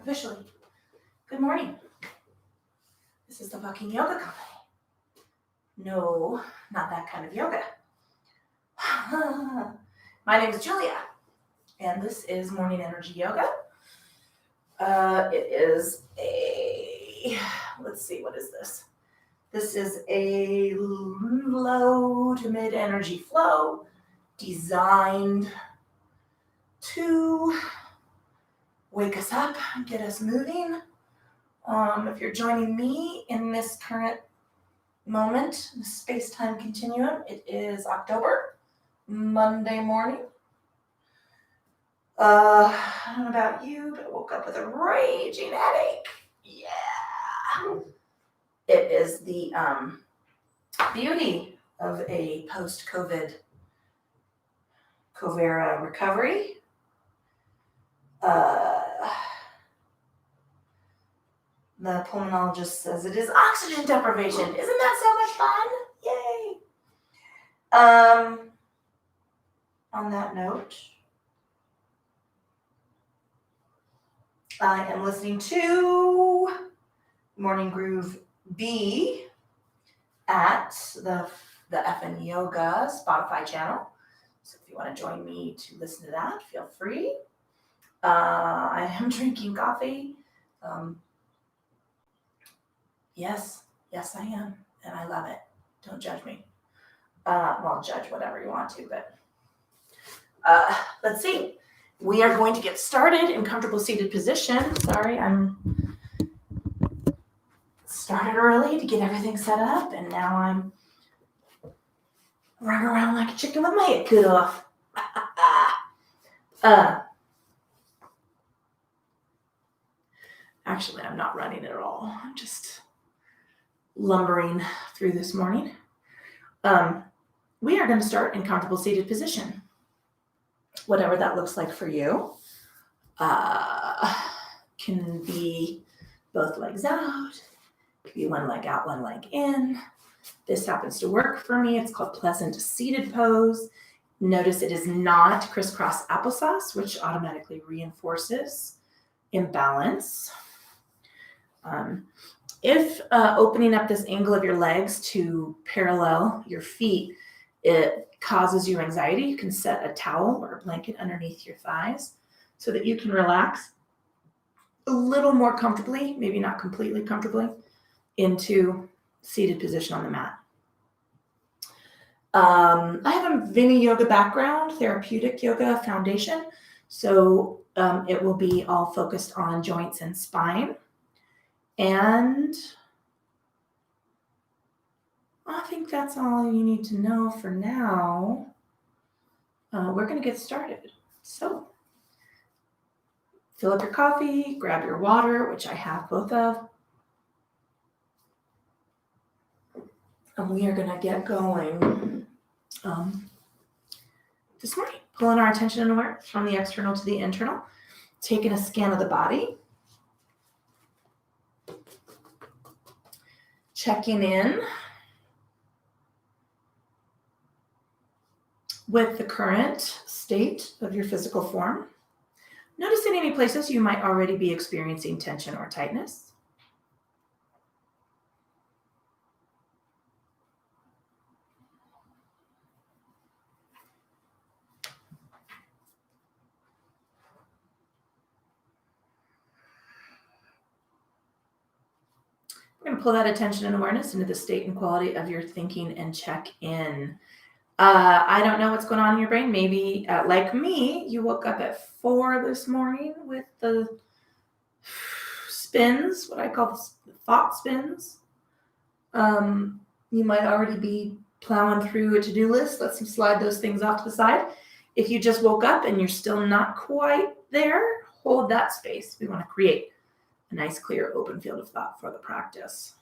officially. Good morning. This is the fucking yoga company. No, not that kind of yoga. My name is Julia, and this is Morning Energy Yoga. It is let's see, what is this? This is a low to mid energy flow designed to wake us up and get us moving. If you're joining me in this current moment, the space-time continuum, it is October, Monday morning. I don't know about you, but I woke up with a raging headache. Yeah. It is the beauty of a post-COVID Covera recovery. The pulmonologist says it is oxygen deprivation. Isn't that so much fun? Yay. On that note, I am listening to Morning Groove B at the FN Yoga Spotify channel. So if you want to join me to listen to that, feel free. I am drinking coffee. Yes, I am, and I love it. Don't judge me. Well, judge whatever you want to, but let's see. We are going to get started in comfortable seated position. Sorry, I'm started early to get everything set up, and now I'm running around like a chicken with my head cut off. Actually, I'm not running at all. I'm just lumbering through this morning. We are going to start in comfortable seated position, whatever that looks like for you. Can be both legs out, could be one leg out, one leg in. This happens to work for me. It's called pleasant seated pose. Notice it is not crisscross applesauce, which automatically reinforces imbalance. If opening up this angle of your legs to parallel your feet, it causes you anxiety, you can set a towel or a blanket underneath your thighs so that you can relax a little more comfortably, maybe not completely comfortably, into seated position on the mat. I have a Vini yoga background, therapeutic yoga foundation, so it will be all focused on joints and spine. And I think that's all you need to know for now. We're going to get started. So fill up your coffee, grab your water, which I have both of. And we are going to get going this morning, pulling our attention and awareness from the external to the internal, taking a scan of the body, checking in with the current state of your physical form. Noticing any places you might already be experiencing tension or tightness. We're going to pull that attention and awareness into the state and quality of your thinking and check in. I don't know what's going on in your brain. Maybe, like me, you woke up at 4 this morning with the spins, what I call the thought spins. You might already be plowing through a to-do list. Let's slide those things off to the side. If you just woke up and you're still not quite there, hold that space. We want to create a nice, clear, open field of thought for the practice.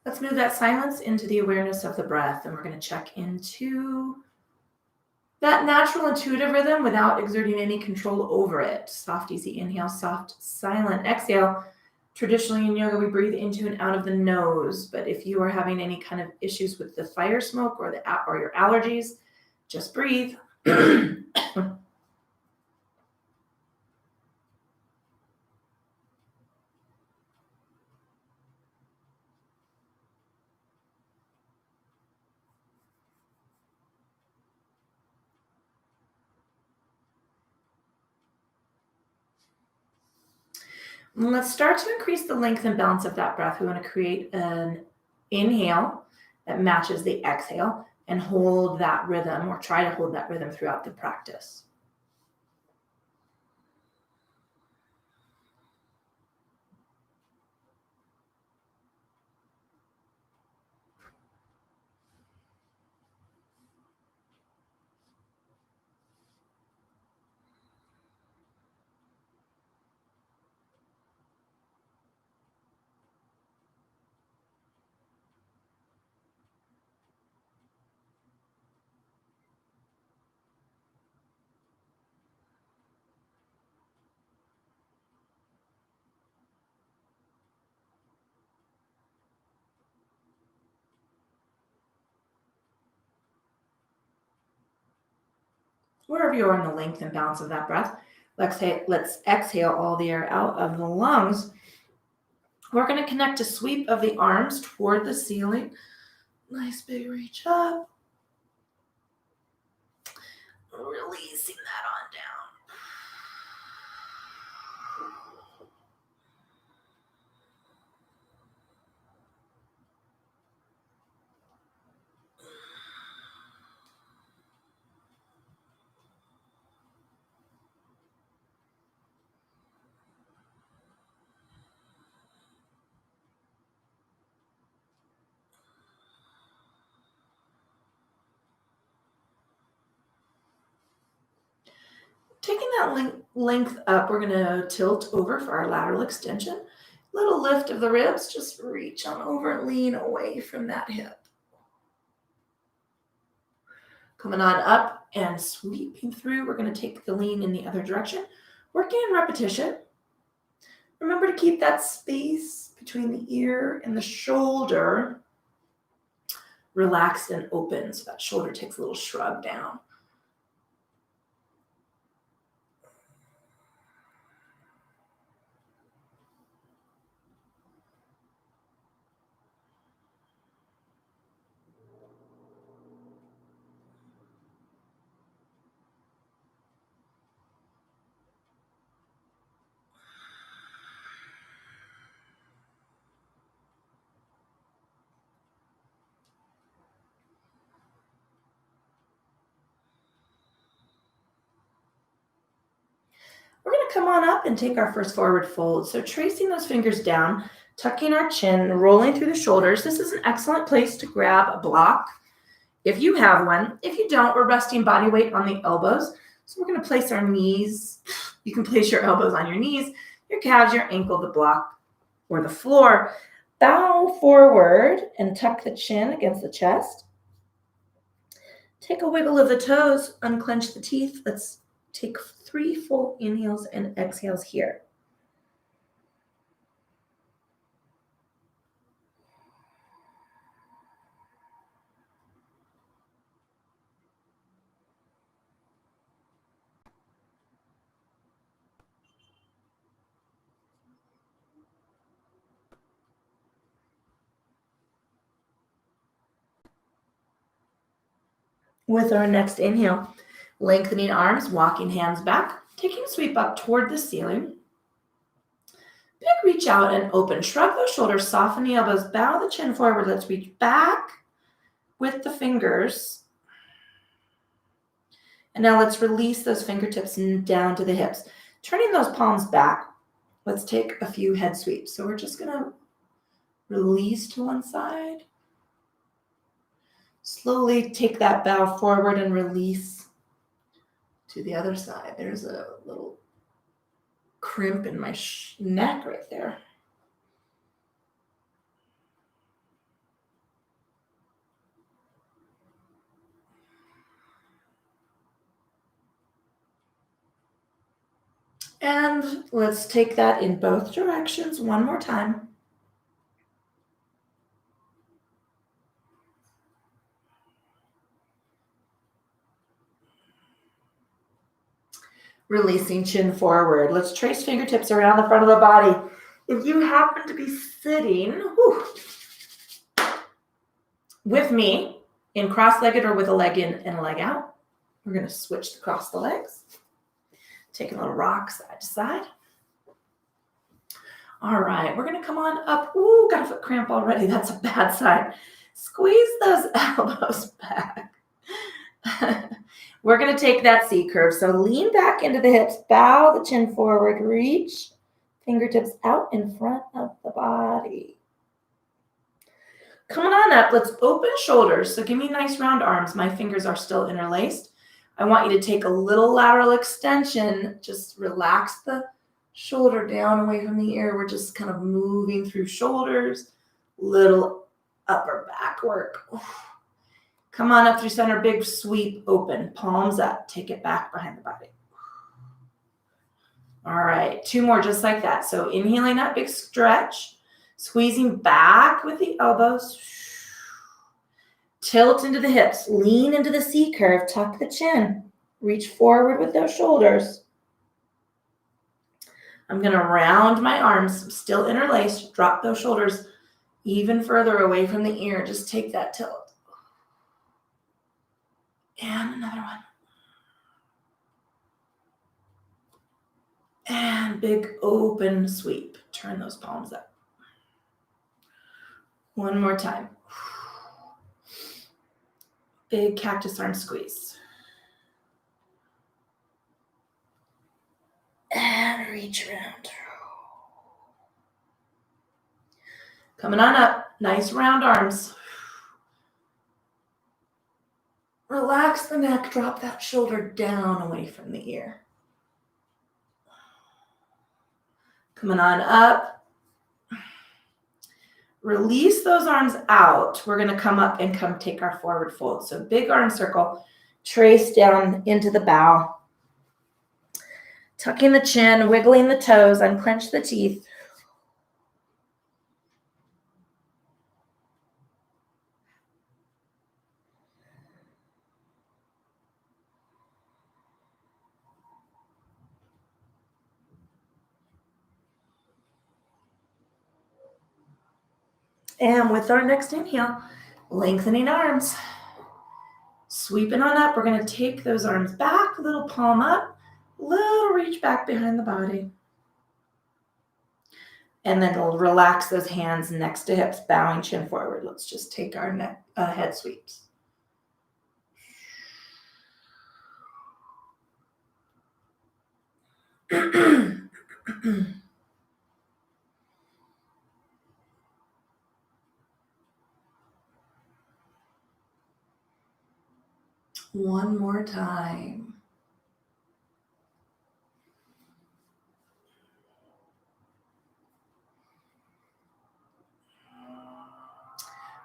Let's move that silence into the awareness of the breath, and we're going to check into that natural intuitive rhythm without exerting any control over it. Soft, easy inhale, soft, silent exhale. Traditionally in yoga, we breathe into and out of the nose, but if you are having any kind of issues with the fire smoke or your allergies, just breathe. Let's start to increase the length and balance of that breath. We want to create an inhale that matches the exhale and hold that rhythm, or try to hold that rhythm throughout the practice. Wherever you are in the length and balance of that breath, let's exhale all the air out of the lungs. We're going to connect a sweep of the arms toward the ceiling. Nice big reach up. Releasing that on down. Taking that length up, we're going to tilt over for our lateral extension. Little lift of the ribs, just reach on over and lean away from that hip. Coming on up and sweeping through, we're going to take the lean in the other direction. Working in repetition. Remember to keep that space between the ear and the shoulder relaxed and open, so that shoulder takes a little shrug down. We're going to come on up and take our first forward fold. So tracing those fingers down, tucking our chin, rolling through the shoulders. This is an excellent place to grab a block if you have one. If you don't, we're resting body weight on the elbows. So we're going to place our knees. You can place your elbows on your knees, your calves, your ankle, the block, or the floor. Bow forward and tuck the chin against the chest. Take a wiggle of the toes, unclench the teeth. Let's take 3 full inhales and exhales here. With our next inhale, lengthening arms, walking hands back, taking a sweep up toward the ceiling. Big reach out and open. Shrug those shoulders, soften the elbows, bow the chin forward. Let's reach back with the fingers. And now let's release those fingertips down to the hips. Turning those palms back, let's take a few head sweeps. So we're just going to release to one side. Slowly take that bow forward and release to the other side. There's a little crimp in my neck right there. And let's take that in both directions one more time. Releasing chin forward. Let's trace fingertips around the front of the body. If you happen to be sitting with me in cross-legged or with a leg in and a leg out, we're going to switch across the legs. Take a little rock side to side. All right, we're going to come on up. Ooh, got a foot cramp already. That's a bad sign. Squeeze those elbows back. We're going to take that C curve. So lean back into the hips, bow the chin forward, reach fingertips out in front of the body. Coming on up, let's open shoulders. So give me nice round arms. My fingers are still interlaced. I want you to take a little lateral extension. Just relax the shoulder down away from the ear. We're just kind of moving through shoulders, little upper back work. Come on up through center, big sweep, open, palms up, take it back behind the body. All right, 2 more just like that. So inhaling up, big stretch, squeezing back with the elbows. Tilt into the hips, lean into the C curve, tuck the chin, reach forward with those shoulders. I'm gonna round my arms, still interlaced, drop those shoulders even further away from the ear. Just take that tilt. And another one. And big open sweep. Turn those palms up. One more time. Big cactus arm squeeze. And reach around. Coming on up. Nice round arms. Relax the neck. Drop that shoulder down away from the ear. Coming on up. Release those arms out. We're going to come up and come take our forward fold. So big arm circle. Trace down into the bow. Tucking the chin, wiggling the toes, unclench the teeth. And with our next inhale, lengthening arms. Sweeping on up, we're going to take those arms back, little palm up, little reach back behind the body. And then we'll relax those hands next to hips, bowing chin forward. Let's just take our neck, head sweeps. One more time.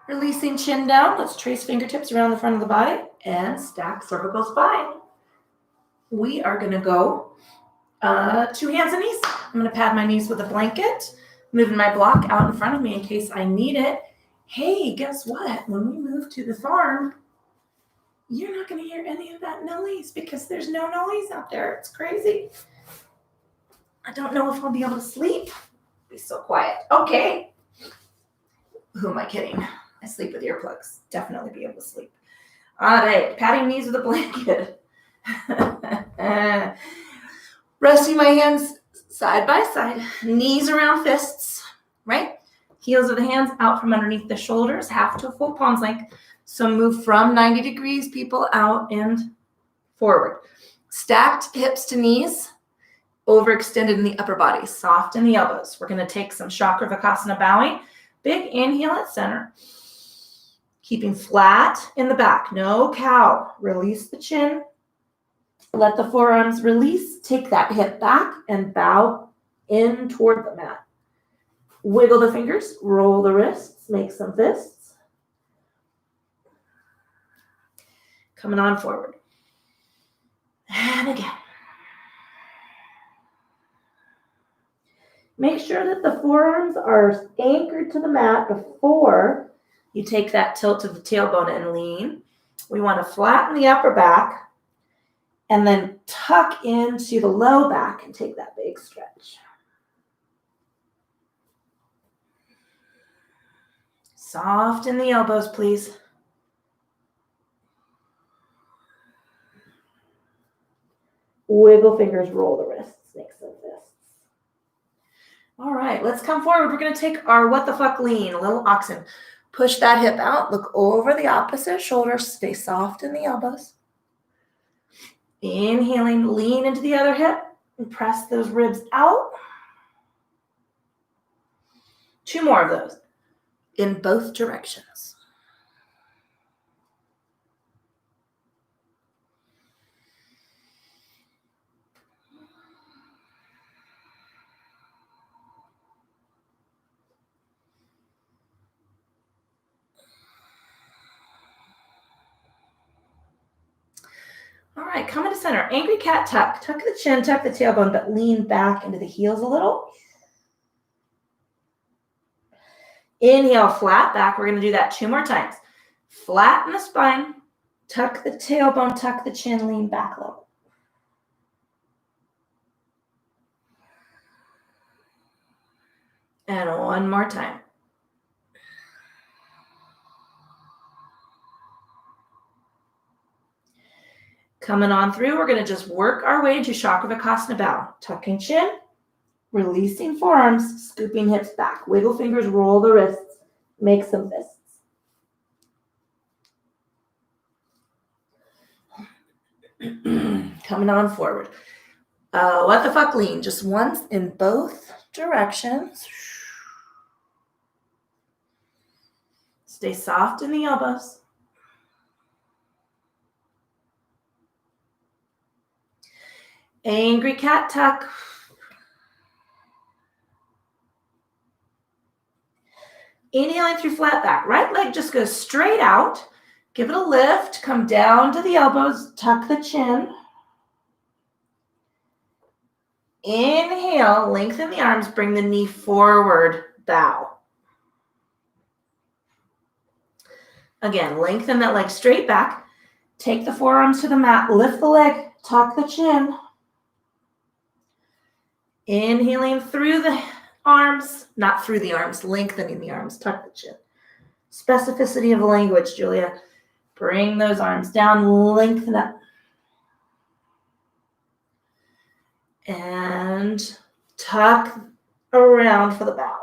Releasing chin down. Let's trace fingertips around the front of the body and stack cervical spine. We are going to go 2 hands and knees. I'm going to pad my knees with a blanket, moving my block out in front of me in case I need it. Hey, guess what? When we move to the farm, you're not going to hear any of that noise because there's no noise out there. It's crazy. I don't know if I'll be able to sleep. Be so quiet. Okay. Who am I kidding? I sleep with earplugs. Definitely be able to sleep. All right. Patting knees with a blanket. Resting my hands side by side. Knees around fists. Right? Heels of the hands out from underneath the shoulders. Half to a full palm's length. So move from 90 degrees, people, out and forward. Stacked hips to knees, overextended in the upper body, soft in the elbows. We're going to take some Chakravarkasana bowing. Big inhale at center. Keeping flat in the back, no cow. Release the chin. Let the forearms release. Take that hip back and bow in toward the mat. Wiggle the fingers, roll the wrists, make some fists. Coming on forward. And again. Make sure that the forearms are anchored to the mat before you take that tilt to the tailbone and lean. We want to flatten the upper back and then tuck into the low back and take that big stretch. Soften the elbows, please. Wiggle fingers, roll the wrists, make some fists. All right, let's come forward. We're going to take our what the fuck lean, a little oxen. Push that hip out, look over the opposite shoulder, stay soft in the elbows. Inhaling, lean into the other hip and press those ribs out. 2 more of those in both directions. All right, come into center. Angry cat tuck. Tuck the chin, tuck the tailbone, but lean back into the heels a little. Inhale, flat back. We're going to do that 2 more times. Flatten the spine, tuck the tailbone, tuck the chin, lean back a little. And 1 more time. Coming on through, we're going to just work our way to Chakravarkasana bow. Tucking chin, releasing forearms, scooping hips back. Wiggle fingers, roll the wrists, make some fists. Coming on forward. What the fuck lean, just once in both directions. Stay soft in the elbows. Angry cat tuck. Inhaling through flat back. Right leg just goes straight out. Give it a lift. Come down to the elbows. Tuck the chin. Inhale. Lengthen the arms. Bring the knee forward. Bow. Again, lengthen that leg straight back. Take the forearms to the mat. Lift the leg. Tuck the chin. Inhaling through the arms, not through the arms, lengthening the arms, tuck the chin. Specificity of language, Julia. Bring those arms down, lengthen up. And tuck around for the bow.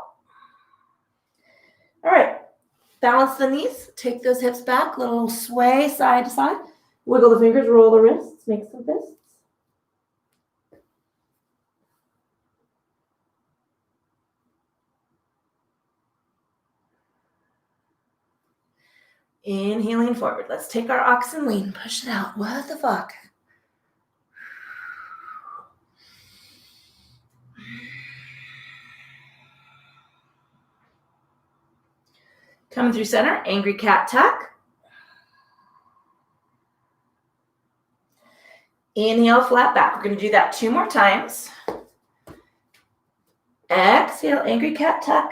All right, balance the knees, take those hips back, little sway side to side. Wiggle the fingers, roll the wrists, make some fists. Inhaling forward. Let's take our oxen lean. Push it out. What the fuck? Coming through center. Angry cat tuck. Inhale, flat back. We're going to do that 2 more times. Exhale, angry cat tuck.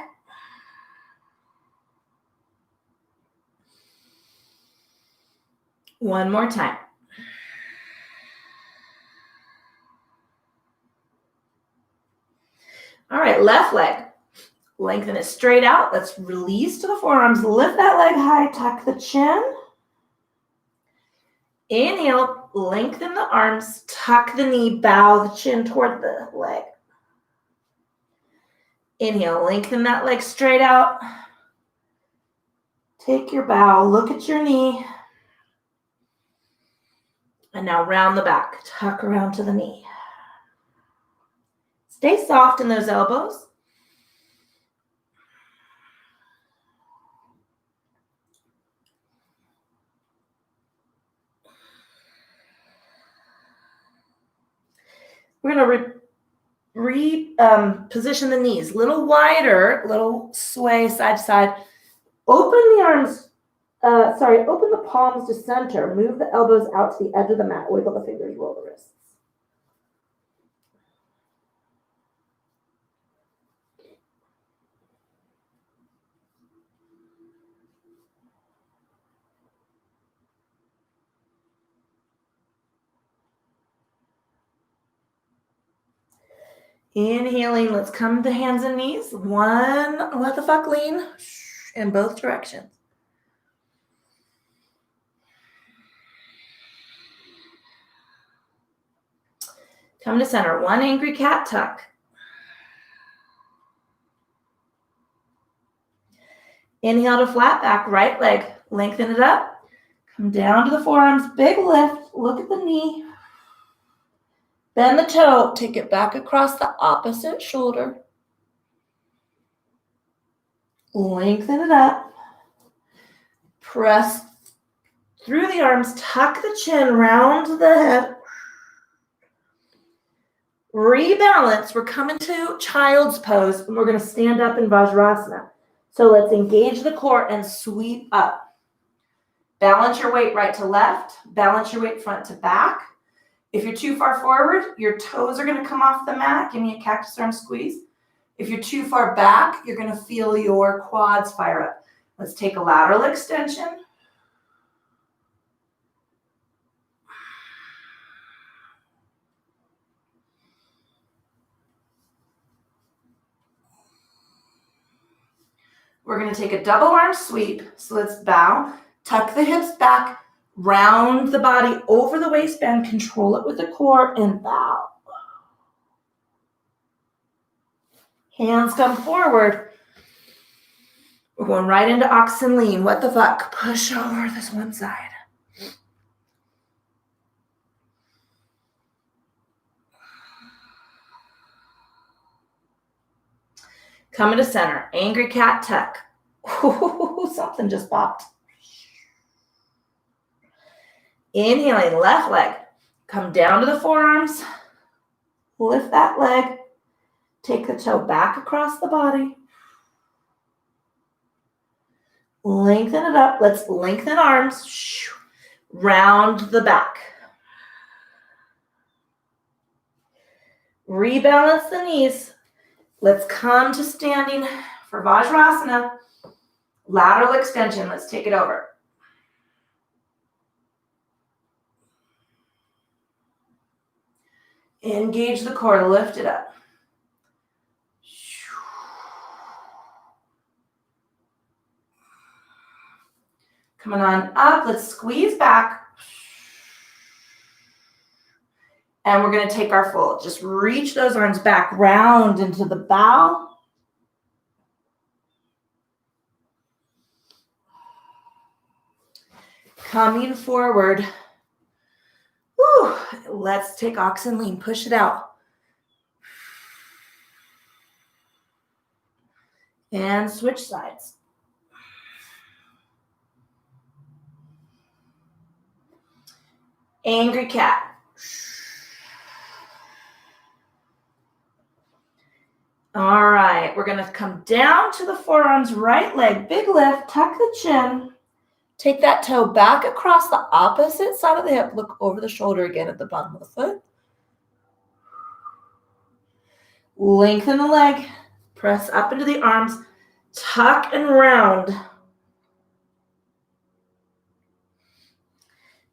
One more time. All right, left leg. Lengthen it straight out. Let's release to the forearms. Lift that leg high. Tuck the chin. Inhale, lengthen the arms. Tuck the knee. Bow the chin toward the leg. Inhale, lengthen that leg straight out. Take your bow. Look at your knee. And now round the back. Tuck around to the knee. Stay soft in those elbows. We're going to reposition the knees. Little wider, little sway side to side. Open the arms, open the palms to center. Move the elbows out to the edge of the mat. Wiggle the fingers, roll the wrists. Inhaling, let's come to hands and knees. One, let the fuck lean in both directions. Come to center. One angry cat tuck. Inhale to flat back, right leg. Lengthen it up. Come down to the forearms. Big lift. Look at the knee. Bend the toe. Take it back across the opposite shoulder. Lengthen it up. Press through the arms. Tuck the chin. Round the head. Rebalance. We're coming to child's pose, and we're going to stand up in Vajrasana. So let's engage the core and sweep up. Balance your weight right to left. Balance your weight front to back. If you're too far forward, your toes are going to come off the mat. Give me a cactus arm squeeze. If you're too far back, you're going to feel your quads fire up. Let's take a lateral extension. We're going to take a double arm sweep. So let's bow, tuck the hips back, round the body over the waistband, control it with the core, and bow. Hands come forward. We're going right into oxen lean. What the fuck? Push over this one side. Coming to center. Angry cat tuck. Ooh, something just popped. Inhaling, left leg. Come down to the forearms. Lift that leg. Take the toe back across the body. Lengthen it up. Let's lengthen arms. Round the back. Rebalance the knees. Let's come to standing for Vajrasana. Lateral extension. Let's take it over. Engage the core. Lift it up. Coming on up. Let's squeeze back. And we're going to take our fold. Just reach those arms back, round into the bow. Coming forward. Whew. Let's take oxen lean. Push it out. And switch sides. Angry cat. All right, we're going to come down to the forearms, right leg, big lift, tuck the chin. Take that toe back across the opposite side of the hip. Look over the shoulder again at the bottom of the foot. Lengthen the leg. Press up into the arms. Tuck and round.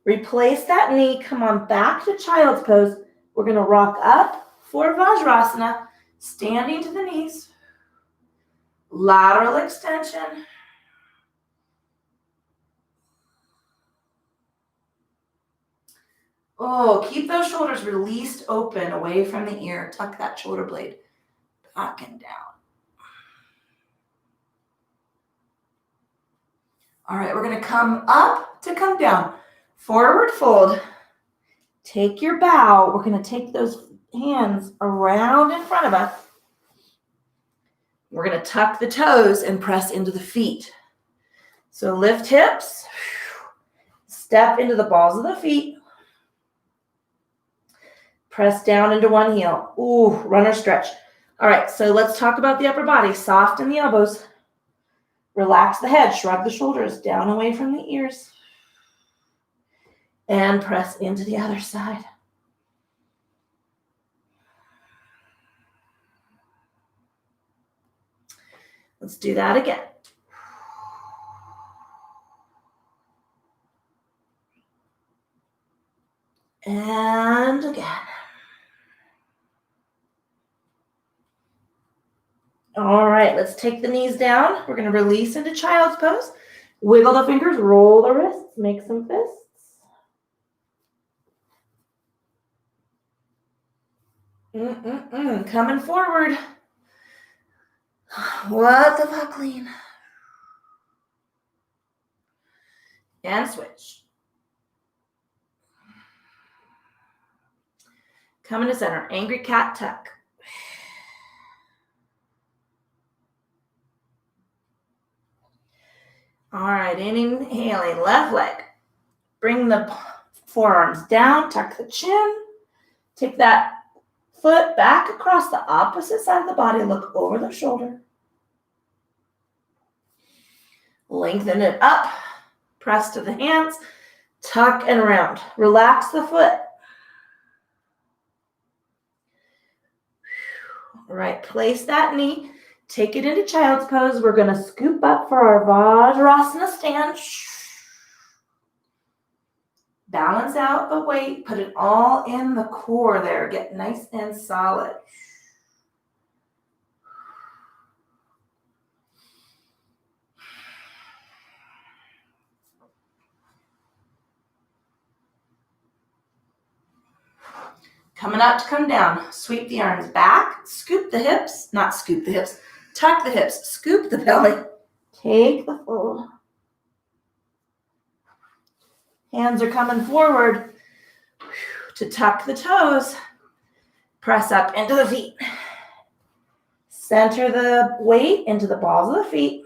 Replace that knee. Come on back to child's pose. We're going to rock up for Vajrasana. Standing to the knees. Lateral extension. Oh, keep those shoulders released open away from the ear. Tuck that shoulder blade back and down. All right, we're going to come up to come down. Forward fold. Take your bow. We're going to take those hands around in front of us. We're going to tuck the toes and press into the feet. So lift hips. Step into the balls of the feet. Press down into one heel. Ooh, runner stretch. All right, so let's talk about the upper body. Soften the elbows. Relax the head. Shrug the shoulders down away from the ears. And press into the other side. Let's do that again. And again. All right, let's take the knees down. We're going to release into child's pose. Wiggle the fingers, roll the wrists, make some fists. Coming forward. What the fuck, lean. And switch. Coming to center, angry cat tuck. All right, inhaling, left leg. Bring the forearms down, tuck the chin. Take that foot back across the opposite side of the body, look over the shoulder. Lengthen it up, press to the hands, tuck and round. Relax the foot. All right, place that knee, take it into child's pose. We're going to scoop up for our Vajrasana stand. Balance out the weight, put it all in the core there. Get nice and solid. Coming up to come down, sweep the arms back, scoop the hips, not scoop the hips, tuck the hips, scoop the belly, take the fold. Hands are coming forward to tuck the toes, press up into the feet. Center the weight into the balls of the feet.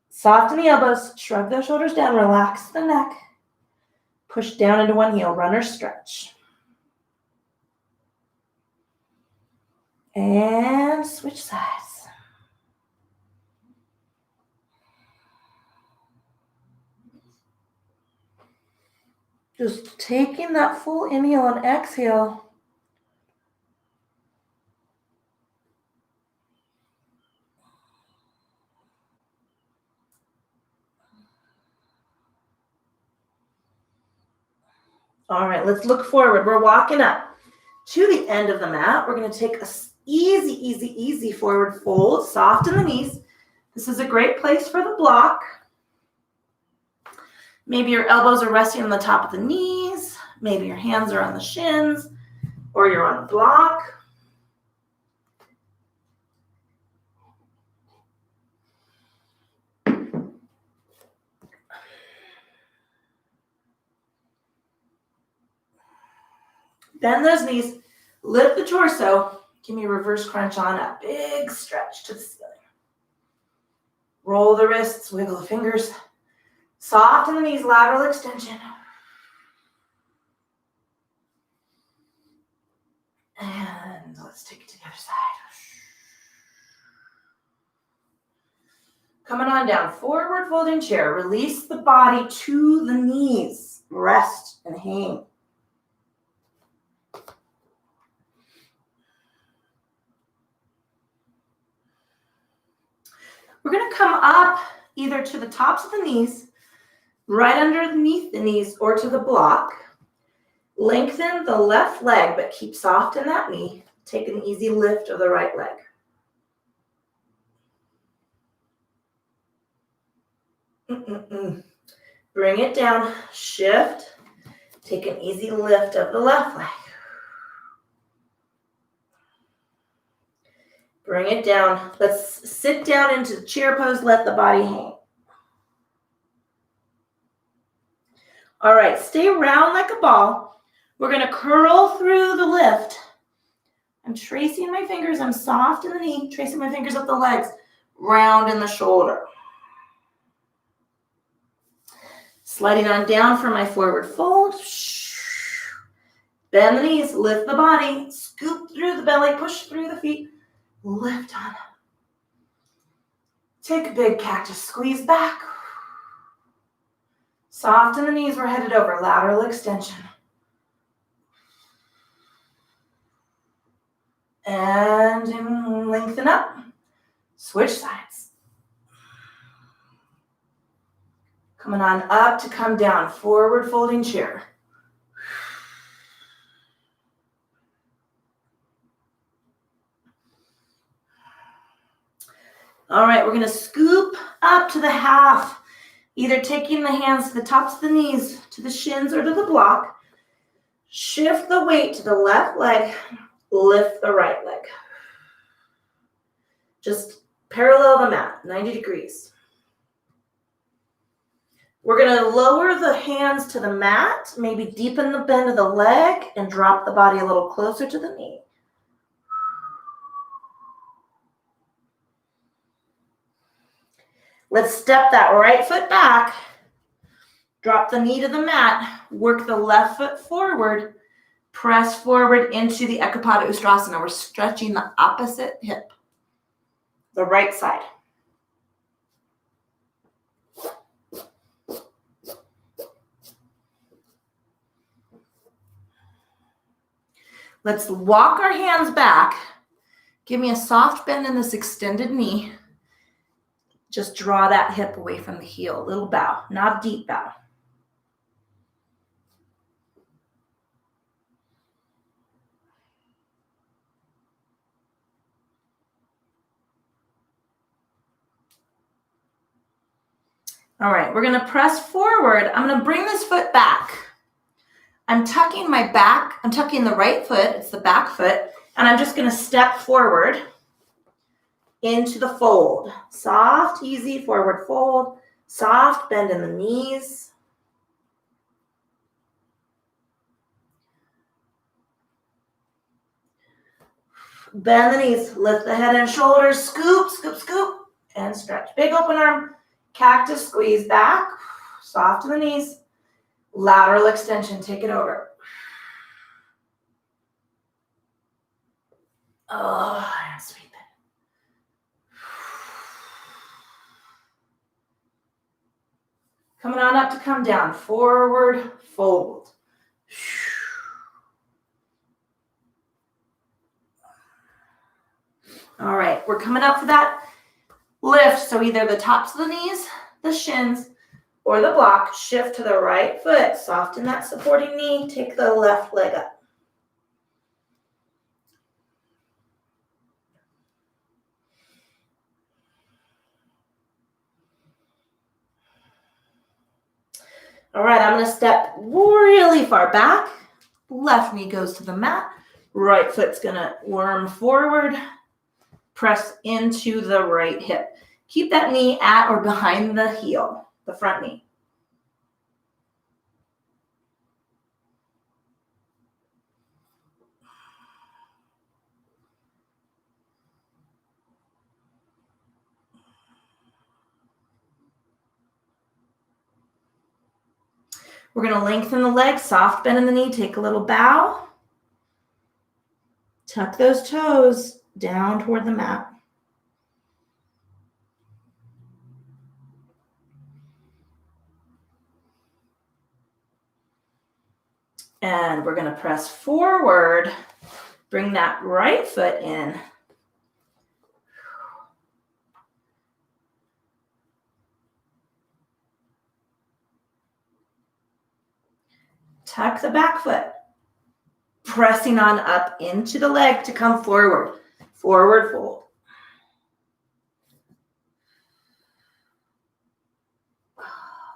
Soften the elbows, shrug the shoulders down, relax the neck. Push down into one heel, runner stretch. And switch sides. Just taking that full inhale and exhale. All right, let's look forward. We're walking up to the end of the mat. We're going to take a easy forward fold. Soften the knees. This is a great place for the block. Maybe your elbows are resting on the top of the knees. Maybe your hands are on the shins, or you're on the block. Bend those knees, lift the torso. Give me a reverse crunch on up. Big stretch to the ceiling. Roll the wrists, wiggle the fingers. Soften the knees, lateral extension. And let's take it to the other side. Coming on down, forward folding chair. Release the body to the knees. Rest and hang. We're going to come up either to the tops of the knees, right underneath the knees, or to the block. Lengthen the left leg, but keep soft in that knee. Take an easy lift of the right leg. Bring it down, shift. Take an easy lift of the left leg. Bring it down. Let's sit down into the chair pose. Let the body hang. All right, stay round like a ball. We're going to curl through the lift. I'm tracing my fingers. I'm soft in the knee, tracing my fingers up the legs, round in the shoulder. Sliding on down for my forward fold. Bend the knees, lift the body, scoop through the belly, push through the feet. Lift on. Take a big cactus, squeeze back. Soften the knees, we're headed over, lateral extension. And lengthen up, switch sides. Coming on up to come down, forward folding chair. All right, we're gonna scoop up to the half, either taking the hands to the tops of the knees, to the shins, or to the block. Shift the weight to the left leg, lift the right leg. Just parallel the mat, 90 degrees. We're gonna lower the hands to the mat, maybe deepen the bend of the leg, and drop the body a little closer to the knee. Let's step that right foot back. Drop the knee to the mat. Work the left foot forward. Press forward into the Ekapada Ustrasana. We're stretching the opposite hip, the right side. Let's walk our hands back. Give me a soft bend in this extended knee. Just draw that hip away from the heel. Little bow, not a deep bow. All right, we're gonna press forward. I'm gonna bring this foot back. I'm tucking my back, I'm tucking the right foot, it's the back foot, and I'm just gonna step forward into the fold. Soft, easy forward fold. Soft bend in the knees. Bend the knees, lift the head and shoulders, scoop, scoop, scoop, and stretch. Big open arm, cactus, squeeze back, soft to the knees. Lateral extension, take it over. Oh, and sweep it. Coming on up to come down, forward fold. All right, we're coming up for that lift. So either the tops of the knees, the shins, or the block. Shift to the right foot. Soften that supporting knee. Take the left leg up. All right, I'm going to step really far back. Left knee goes to the mat. Right foot's going to worm forward. Press into the right hip. Keep that knee at or behind the heel, the front knee. We're going to lengthen the leg, soft bend in the knee, take a little bow. Tuck those toes down toward the mat. And we're going to press forward. Bring that right foot in. Tuck the back foot. Pressing on up into the leg to come forward. Forward fold.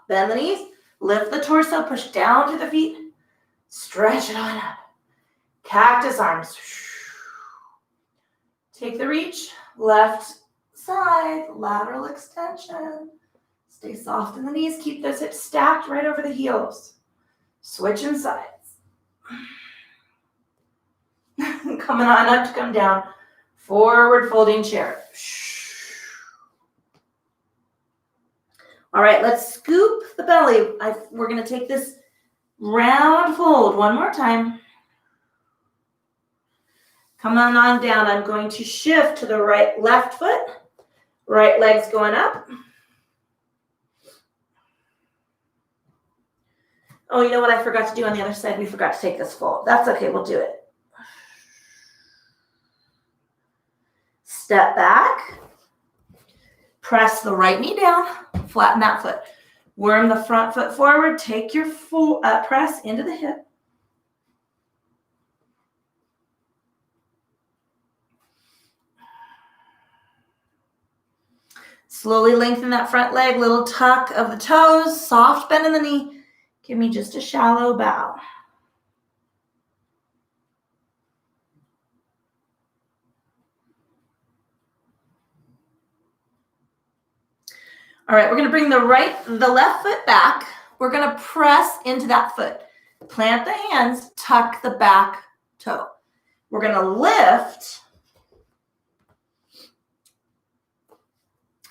Bend the knees. Lift the torso. Push down to the feet. Stretch it on up. Cactus arms. Take the reach. Left side. Lateral extension. Stay soft in the knees. Keep those hips stacked right over the heels. Switching sides. Coming on up to come down. Forward folding chair. All right, let's scoop the belly. We're going to take this round fold one more time. Come on down. I'm going to shift to the left foot. Right leg's going up. Oh, you know what I forgot to do on the other side? We forgot to take this fold. That's okay. We'll do it. Step back. Press the right knee down. Flatten that foot. Worm the front foot forward. Take your full press into the hip. Slowly lengthen that front leg, little tuck of the toes, soft bend in the knee. Give me just a shallow bow. All right, we're gonna bring the left foot back. We're gonna press into that foot. Plant the hands, tuck the back toe. We're gonna lift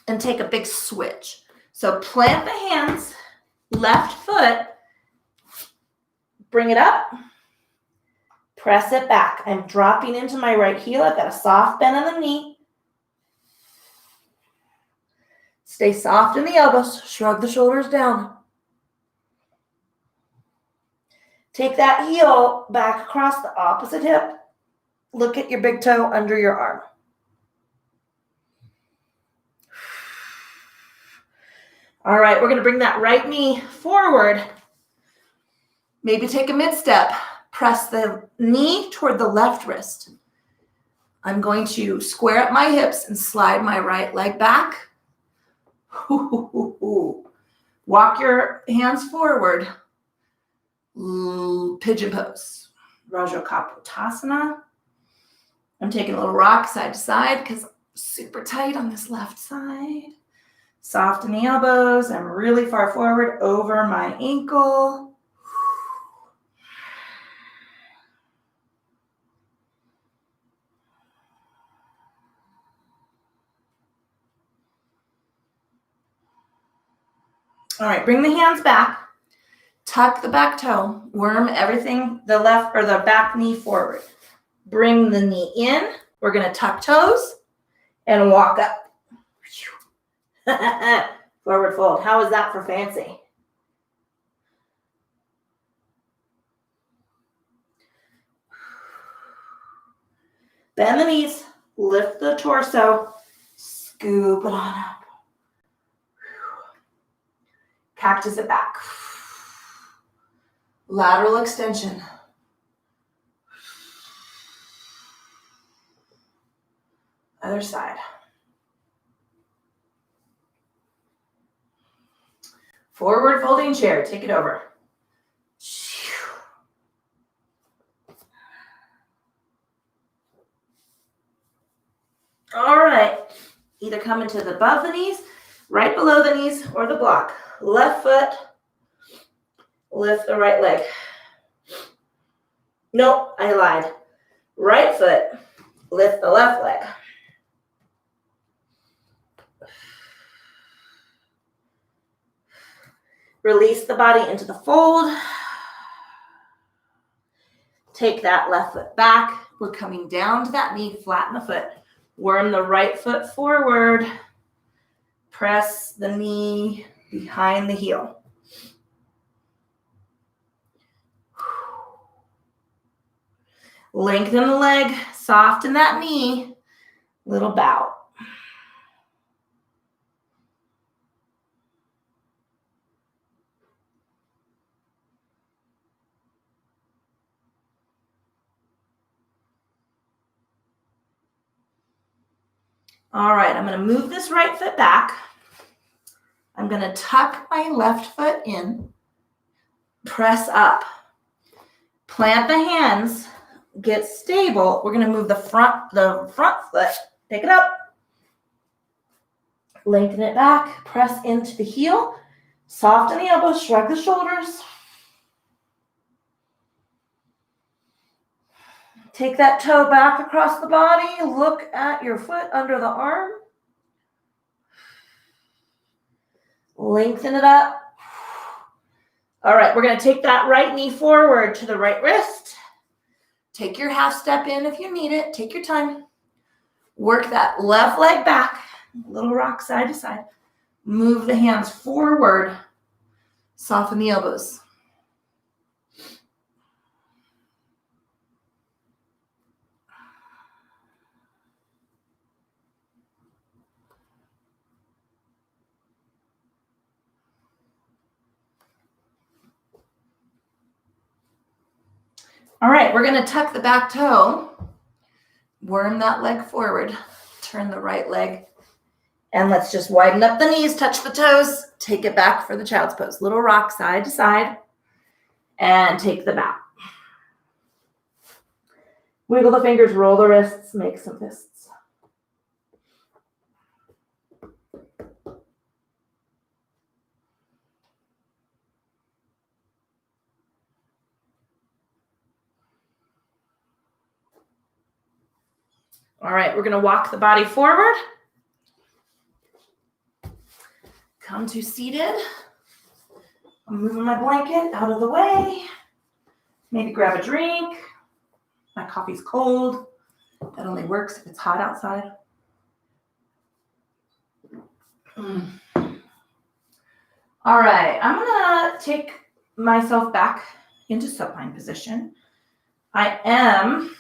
and take a big switch. So plant the hands, left foot, bring it up, press it back. I'm dropping into my right heel. I've got a soft bend in the knee. Stay soft in the elbows, shrug the shoulders down. Take that heel back across the opposite hip. Look at your big toe under your arm. All right, we're going to bring that right knee forward. Maybe take a mid-step. Press the knee toward the left wrist. I'm going to square up my hips and slide my right leg back. Walk your hands forward. Pigeon pose. Rajakapotasana. I'm taking a little rock side to side because I'm super tight on this left side. Soft in the elbows. I'm really far forward over my ankle. All right, bring the hands back. Tuck the back toe. Worm everything, the left or the back knee forward. Bring the knee in. We're going to tuck toes and walk up. Forward fold. How is that for fancy? Bend the knees. Lift the torso. Scoop it on up. Cactus it back. Lateral extension. Other side. Forward folding chair. Take it over. All right. Either come into the above the knees, right below the knees, or the block. Left foot. Lift the right leg. Nope, I lied. Right foot. Lift the left leg. Release the body into the fold. Take that left foot back. We're coming down to that knee, flatten the foot. Worm the right foot forward. Press the knee behind the heel. Lengthen the leg, soften that knee. Little bow. All right, I'm going to move this right foot back. I'm going to tuck my left foot in. Press up. Plant the hands. Get stable. We're going to move the front foot. Pick it up. Lengthen it back. Press into the heel. Soften the elbows. Shrug the shoulders. Take that toe back across the body. Look at your foot under the arm. Lengthen it up. All right, we're going to take that right knee forward to the right wrist. Take your half step in if you need it. Take your time. Work that left leg back. Little rock side to side. Move the hands forward. Soften the elbows. All right, we're going to tuck the back toe, worm that leg forward, turn the right leg, And let's just widen up the knees, touch the toes, take it back for the child's pose. Little rock side to side, and take the bow. Wiggle the fingers, roll the wrists, make some fists. All right, we're going to walk the body forward. Come to seated. I'm moving my blanket out of the way. Maybe grab a drink. My coffee's cold. That only works if it's hot outside. All right, I'm gonna take myself back into supine position. I am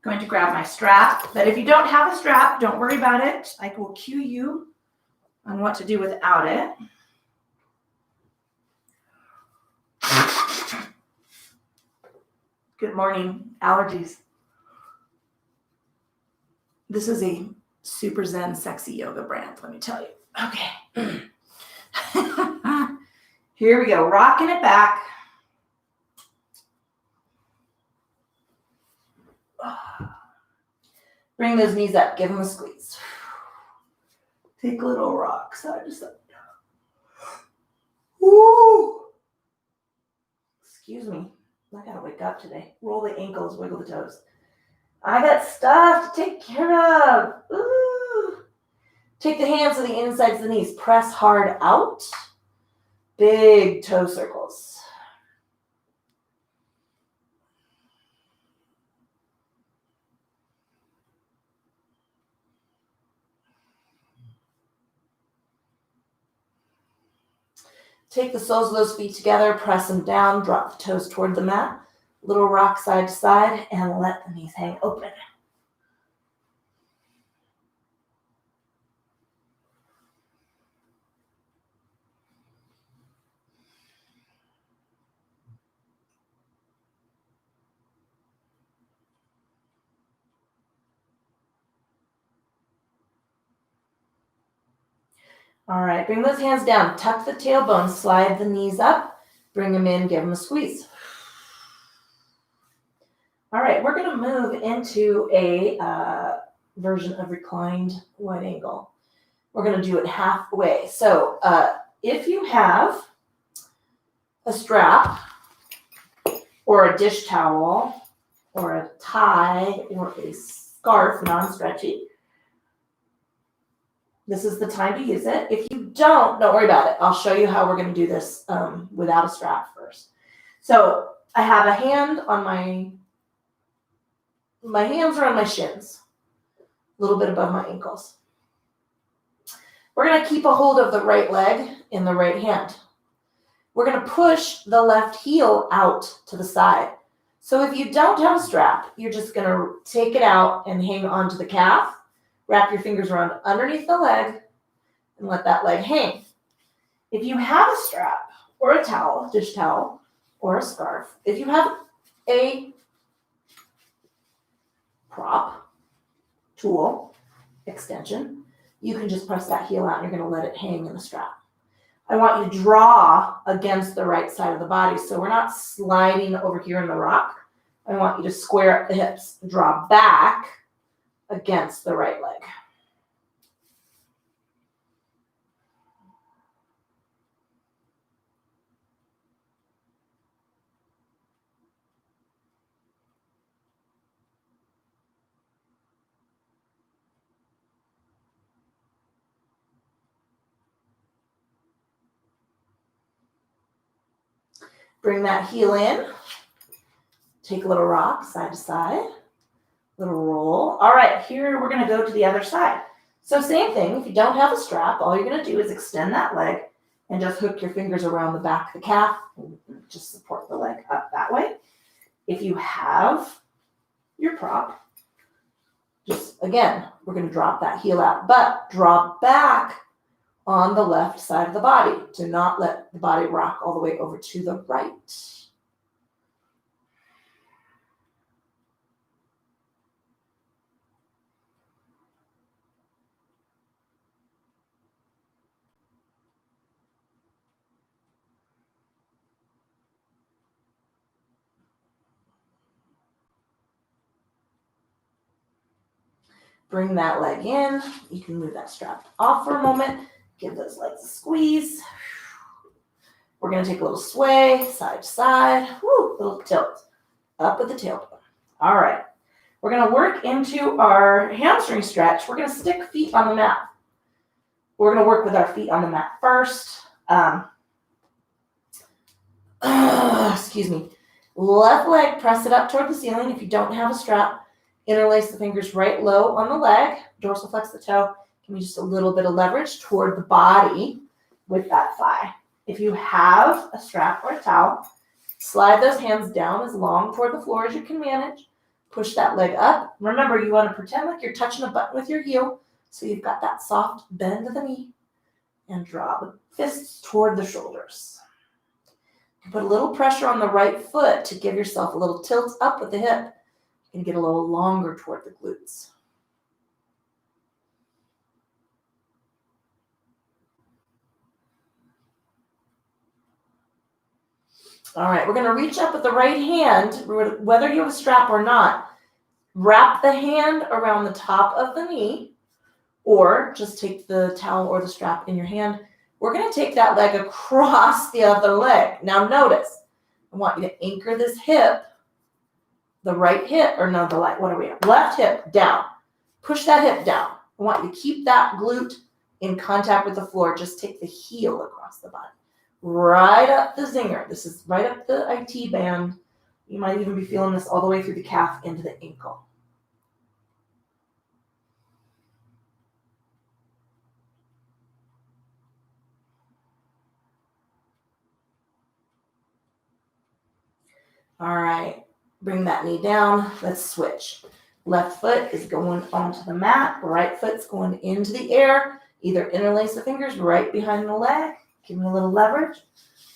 going to grab my strap, but if you don't have a strap, don't worry about it. I will cue you on what to do without it. Good morning, allergies. This is a super zen, sexy yoga brand, let me tell you. Okay. Here we go, rocking it back. Bring those knees up, give them a squeeze. Take a little rock side to side. Woo! Excuse me, I gotta wake up today. Roll the ankles, wiggle the toes. I got stuff to take care of. Ooh. Take the hands to the insides of the knees. Press hard out. Big toe circles. Take the soles of those feet together, press them down, drop the toes toward the mat. Little rock side to side, and let the knees hang open. All right, bring those hands down. Tuck the tailbone, slide the knees up, bring them in, give them a squeeze. All right, we're going to move into a version of reclined wide angle. We're going to do it halfway. So if you have a strap or a dish towel or a tie or a scarf, non-stretchy, this is the time to use it. If you don't worry about it. I'll show you how we're going to do this without a strap first. So I have a hand on my hands are on my shins, a little bit above my ankles. We're going to keep a hold of the right leg in the right hand. We're going to push the left heel out to the side. So if you don't have a strap, you're just going to take it out and hang onto the calf. Wrap your fingers around underneath the leg and let that leg hang. If you have a strap or a towel, dish towel, or a scarf, if you have a prop, tool, extension, you can just press that heel out and you're going to let it hang in the strap. I want you to draw against the right side of the body so we're not sliding over here in the rock. I want you to square up the hips, draw back against the right leg. Bring that heel in. Take a little rock side to side. Little roll. All right, here we're going to go to the other side. So same thing, if you don't have a strap, all you're going to do is extend that leg and just hook your fingers around the back of the calf and just support the leg up that way. If you have your prop, just again, we're going to drop that heel out, but draw back on the left side of the body. Do not let the body rock all the way over to the right. Bring that leg in. You can move that strap off for a moment. Give those legs a squeeze. We're going to take a little sway, side to side. Woo, little tilt. Up with the tailbone. All right. We're going to work into our hamstring stretch. We're going to stick feet on the mat. We're going to work with our feet on the mat first. Excuse me. Left leg, press it up toward the ceiling. If you don't have a strap, interlace the fingers right low on the leg. Dorsal flex the toe. Give me just a little bit of leverage toward the body with that thigh. If you have a strap or a towel, slide those hands down as long toward the floor as you can manage. Push that leg up. Remember, you want to pretend like you're touching a button with your heel, so you've got that soft bend of the knee, and draw the fists toward the shoulders. Put a little pressure on the right foot to give yourself a little tilt up with the hip and get a little longer toward the glutes. All right, we're going to reach up with the right hand, whether you have a strap or not. Wrap the hand around the top of the knee, or just take the towel or the strap in your hand. We're going to take that leg across the other leg. Now notice, I want you to anchor this hip, the right hip, or no, the left, what are we at? Left hip down. Push that hip down. I want you to keep that glute in contact with the floor. Just take the heel across the body. Right up the zinger. This is right up the IT band. You might even be feeling this all the way through the calf into the ankle. All right, bring that knee down. Let's switch. Left foot is going onto the mat. Right foot's going into the air. Either interlace the fingers right behind the leg. Give me a little leverage.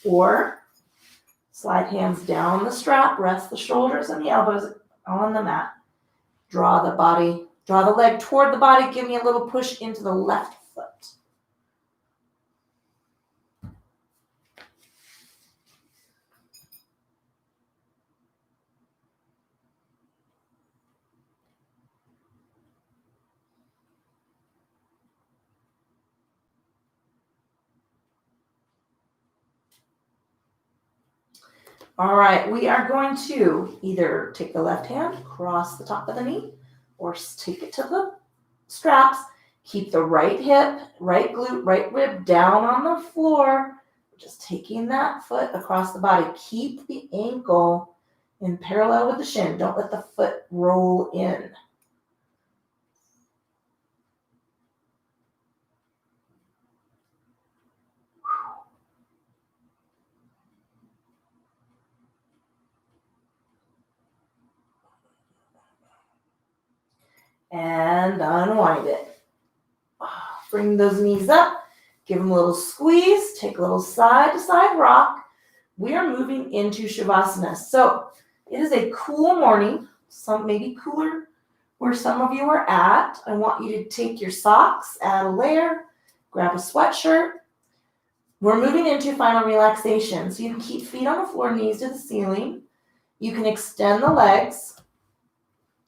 Or slide hands down the strap. Rest the shoulders and the elbows on the mat. Draw the leg toward the body. Give me a little push into the left foot. All right, we are going to either take the left hand, cross the top of the knee, or take it to the straps. Keep the right hip, right glute, right rib down on the floor. Just taking that foot across the body. Keep the ankle in parallel with the shin. Don't let the foot roll in. And unwind it. Bring those knees up. Give them a little squeeze. Take a little side-to-side rock. We are moving into Shavasana. So it is a cool morning. Some maybe cooler where some of you are at. I want you to take your socks, add a layer, grab a sweatshirt. We're moving into final relaxation. So you can keep feet on the floor, knees to the ceiling. You can extend the legs.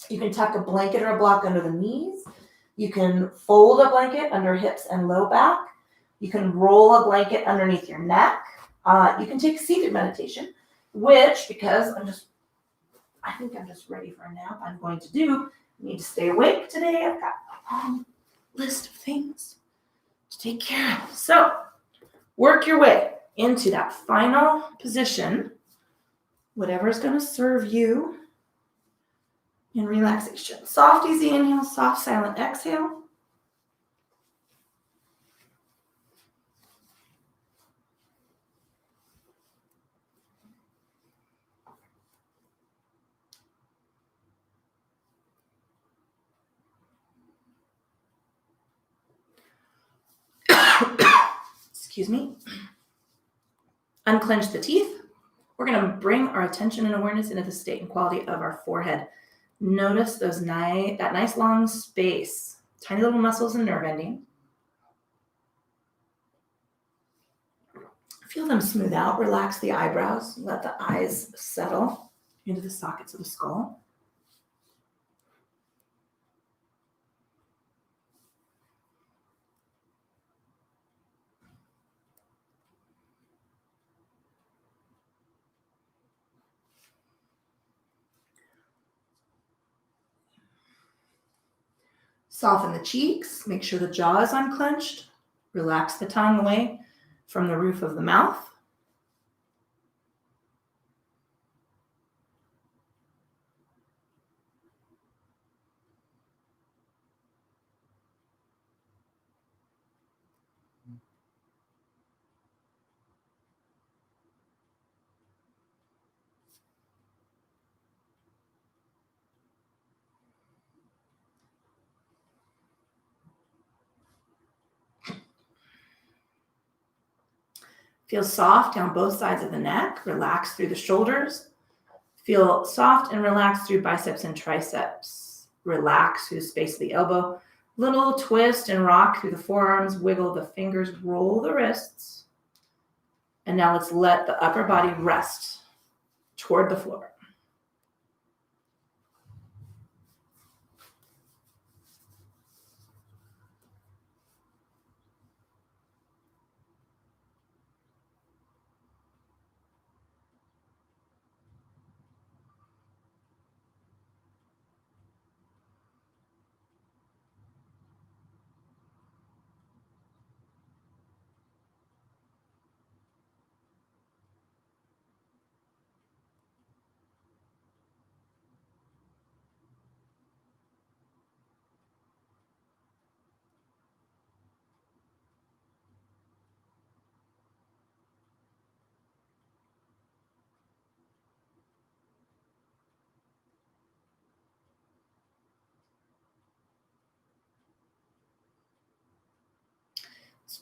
You can tuck a blanket or a block under the knees. You can fold a blanket under hips and low back. You can roll a blanket underneath your neck. You can take seated meditation, which, because I think I'm just ready for a nap, I'm going to do. I need to stay awake today. I've got a long list of things to take care of. So work your way into that final position, whatever is going to serve you in relaxation. Soft, easy inhale, soft, silent exhale. Excuse me. Unclench the teeth. We're going to bring our attention and awareness into the state and quality of our forehead. Notice that nice long space, tiny little muscles and nerve ending. Feel them smooth out. Relax the eyebrows. Let the eyes settle into the sockets of the skull. Soften the cheeks. Make sure the jaw is unclenched. Relax the tongue away from the roof of the mouth. Feel soft down both sides of the neck. Relax through the shoulders. Feel soft and relaxed through biceps and triceps. Relax through the space of the elbow. Little twist and rock through the forearms. Wiggle the fingers. Roll the wrists. And now let's let the upper body rest toward the floor.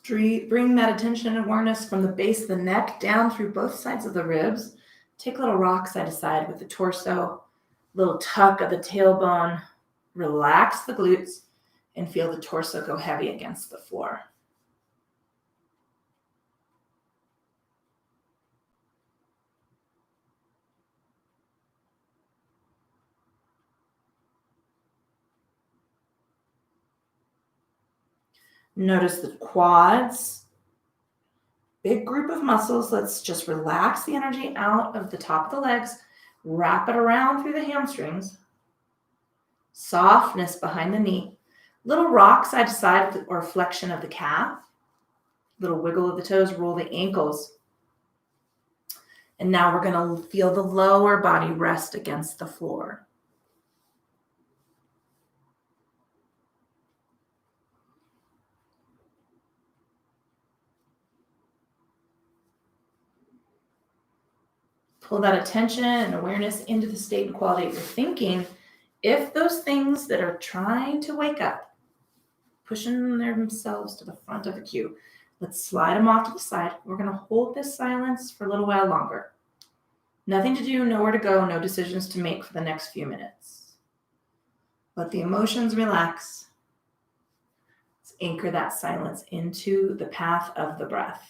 Bring that attention and awareness from the base of the neck down through both sides of the ribs. Take a little rock side to side with the torso, little tuck of the tailbone. Relax the glutes and feel the torso go heavy against the floor. Notice the quads. Big group of muscles. Let's just relax the energy out of the top of the legs. Wrap it around through the hamstrings. Softness behind the knee. Little rock side to side or flexion of the calf. Little wiggle of the toes. Roll the ankles. And now we're going to feel the lower body rest against the floor. Pull that attention and awareness into the state and quality of your thinking. If those things that are trying to wake up, pushing themselves to the front of the queue, let's slide them off to the side. We're going to hold this silence for a little while longer. Nothing to do, nowhere to go, no decisions to make for the next few minutes. Let the emotions relax. Let's anchor that silence into the path of the breath.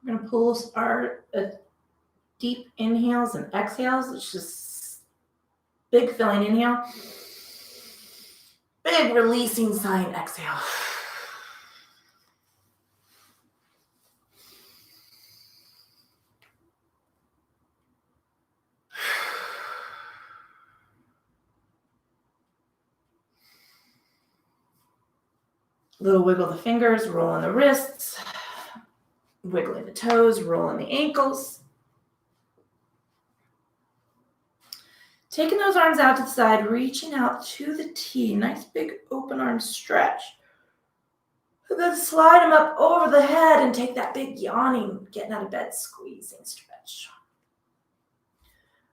We're going to pull our deep inhales and exhales. It's just big filling inhale, big releasing sign exhale. Little wiggle the fingers, rolling the wrists, wiggling the toes, rolling the ankles. Taking those arms out to the side, reaching out to the T. Nice big open arm stretch. And then slide them up over the head and take that big yawning, getting out of bed, squeezing stretch.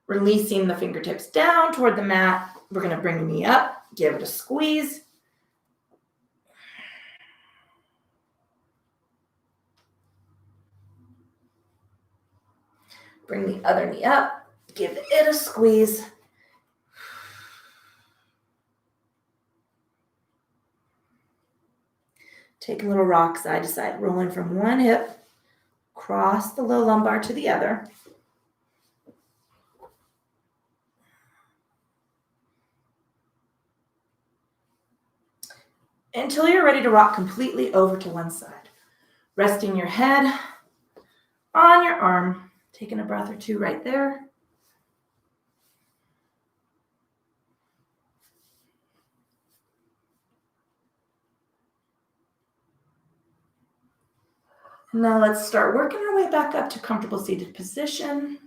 Releasing the fingertips down toward the mat. We're going to bring the knee up, give it a squeeze. Bring the other knee up, give it a squeeze. Take a little rock side to side, rolling from one hip, cross the low lumbar to the other. Until you're ready to rock completely over to one side. Resting your head on your arm, taking a breath or two right there. Now let's start working our way back up to comfortable seated position.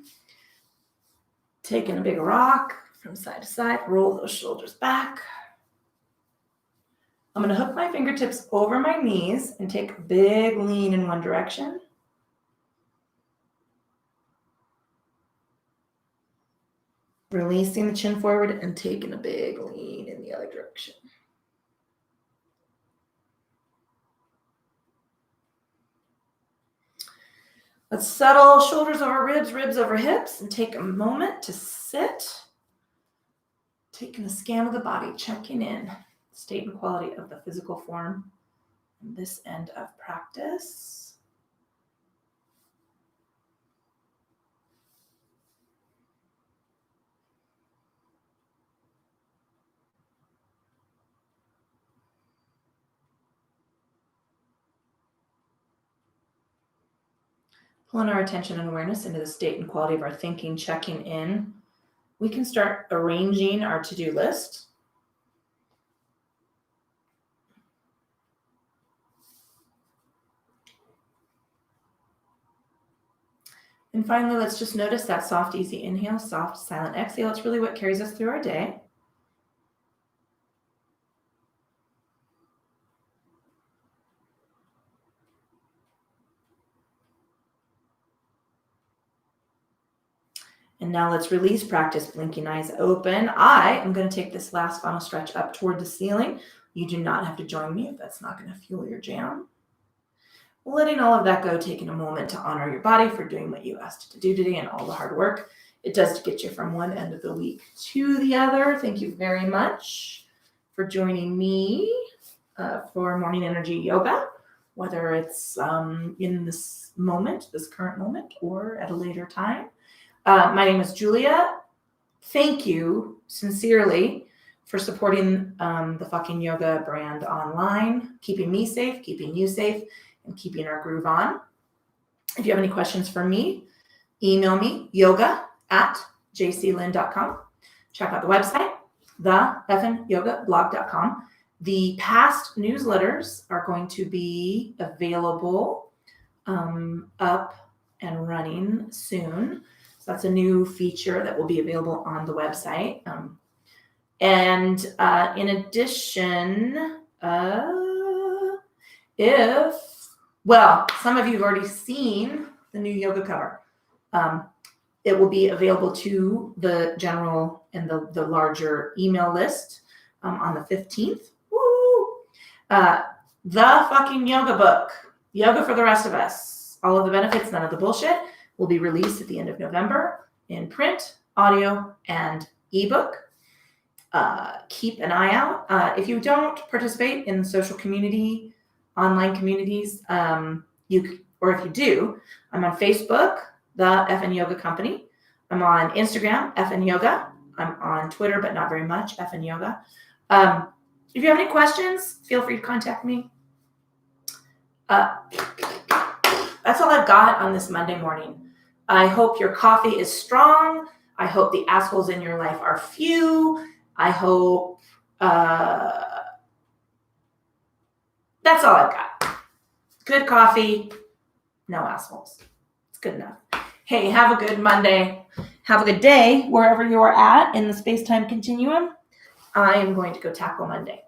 Taking a big rock from side to side, roll those shoulders back. I'm going to hook my fingertips over my knees and take a big lean in one direction. Releasing the chin forward and taking a big lean in the other direction. Let's settle shoulders over ribs, ribs over hips, and take a moment to sit. Taking a scan of the body, checking in. State and quality of the physical form in this end of practice. Pulling our attention and awareness into the state and quality of our thinking, checking in. We can start arranging our to-do list. And finally, let's just notice that soft, easy inhale, soft, silent exhale. It's really what carries us through our day. And now let's release, practice blinking eyes open. I am going to take this last final stretch up toward the ceiling. You do not have to join me if that's not going to fuel your jam. Letting all of that go, taking a moment to honor your body for doing what you asked it to do today and all the hard work it does to get you from one end of the week to the other. Thank you very much for joining me for Morning Energy Yoga, whether it's in this moment, this current moment, or at a later time. My name is Julia. Thank you sincerely for supporting the Fucking Yoga brand online, keeping me safe, keeping you safe, and keeping our groove on. If you have any questions for me, email me, yoga@jclynn.com. Check out the website, theyoffinyogablog.com. The past newsletters are going to be available up and running soon. So that's a new feature that will be available on the website. In addition, some of you have already seen the new yoga cover. It will be available to the general and the larger email list on the 15th. Woo! The Fucking Yoga book, Yoga for the Rest of Us. All of the benefits, none of the bullshit, will be released at the end of November in print, audio, and ebook. Keep an eye out. If you don't participate in social community, online communities, or if you do, I'm on Facebook, the FN Yoga Company. I'm on Instagram, FN Yoga. I'm on Twitter, but not very much, FN Yoga. If you have any questions, feel free to contact me. That's all I've got on this Monday morning. I hope your coffee is strong. I hope the assholes in your life are few. I hope that's all I've got. Good coffee, no assholes. It's good enough. Hey, have a good Monday. Have a good day wherever you are at in the space-time continuum. I am going to go tackle Monday.